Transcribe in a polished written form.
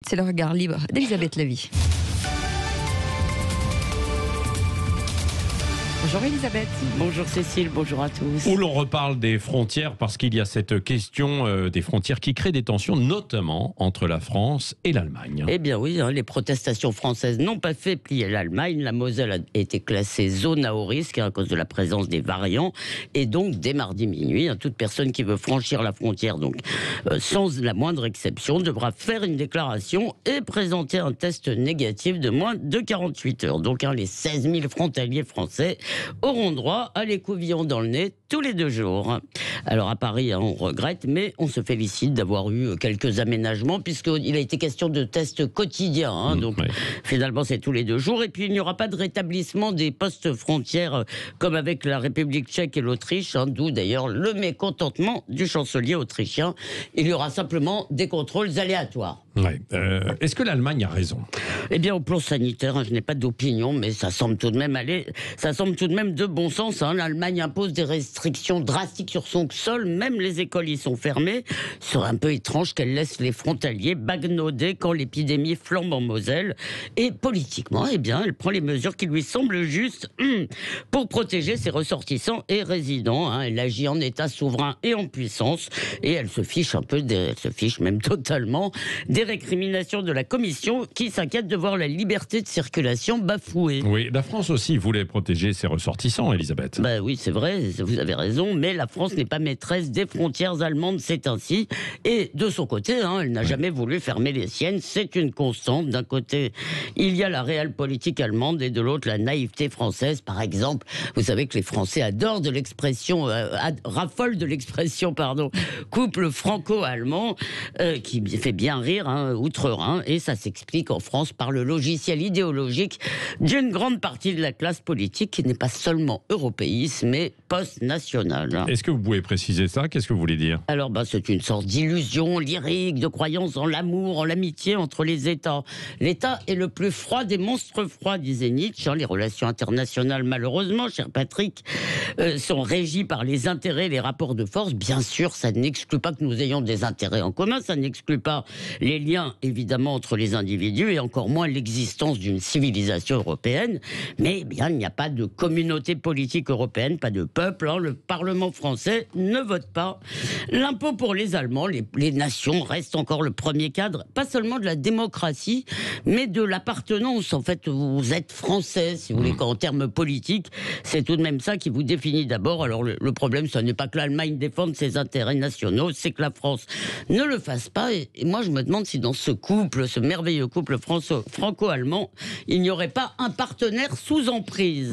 c'est le regard libre d'Elisabeth Lévy. Bonjour Elisabeth. Bonjour Cécile, bonjour à tous. Où l'on reparle des frontières parce qu'il y a cette question des frontières qui crée des tensions, notamment entre la France et l'Allemagne. Eh bien oui, les protestations françaises n'ont pas fait plier l'Allemagne. La Moselle a été classée zone à haut risque à cause de la présence des variants. Et donc, dès mardi minuit, toute personne qui veut franchir la frontière, donc sans la moindre exception, devra faire une déclaration et présenter un test négatif de moins de 48 heures. Donc les 16 000 frontaliers français auront droit à l'écouvillon dans le nez tous les 2 jours. Alors à Paris, on regrette, mais on se félicite d'avoir eu quelques aménagements, puisqu'il a été question de tests quotidiens. Donc finalement, c'est tous les 2 jours. Et puis il n'y aura pas de rétablissement des postes frontières comme avec la République tchèque et l'Autriche, d'où d'ailleurs le mécontentement du chancelier autrichien. Il y aura simplement des contrôles aléatoires. Est-ce que l'Allemagne a raison ? Eh bien, au plan sanitaire, je n'ai pas d'opinion, mais ça semble tout de même de bon sens. L'Allemagne impose des restrictions drastiques sur son sol, même les écoles y sont fermées. Ce serait un peu étrange qu'elle laisse les frontaliers bagnoder quand l'épidémie flambe en Moselle. Et politiquement, eh bien, elle prend les mesures qui lui semblent justes pour protéger ses ressortissants et résidents. Elle agit en état souverain et en puissance, et elle se fiche même totalement des récriminations de la Commission qui s'inquiète de voir la liberté de circulation bafouée. Oui, la France aussi voulait protéger ses ressortissants, Elisabeth. Oui, c'est vrai, vous avez raison, mais la France n'est pas maîtresse des frontières allemandes, c'est ainsi. Et de son côté, elle n'a jamais voulu fermer les siennes, c'est une constante. D'un côté, il y a la réelle politique allemande et de l'autre, la naïveté française. Par exemple, vous savez que les Français adorent de l'expression, raffolent de l'expression, couple franco-allemand, qui fait bien rire, outre-Rhin, et ça s'explique en France par le logiciel idéologique d'une grande partie de la classe politique qui n'est pas seulement européiste, mais post-nationale. Est-ce que vous pouvez préciser ça ? Qu'est-ce que vous voulez dire ? Alors, c'est une sorte d'illusion lyrique, de croyance en l'amour, en l'amitié entre les États. L'État est le plus froid des monstres froids, disait Nietzsche. Les relations internationales, malheureusement, cher Patrick, sont régies par les intérêts et les rapports de force. Bien sûr, ça n'exclut pas que nous ayons des intérêts en commun, ça n'exclut pas les liens, évidemment, entre les individus et encore moins l'existence d'une civilisation européenne. Mais bien, il n'y a pas de communauté politique européenne, pas de peuple. Le Parlement français ne vote pas. L'impôt pour les Allemands, les nations restent encore le premier cadre, pas seulement de la démocratie, mais de l'appartenance. En fait, vous êtes français, si vous voulez, qu'en termes politiques, c'est tout de même ça qui vous définit d'abord. Alors le problème, ce n'est pas que l'Allemagne défende ses intérêts nationaux, c'est que la France ne le fasse pas. Et moi, je me demande si dans ce merveilleux couple franco-allemand, il n'y aurait pas un partenaire sous emprise.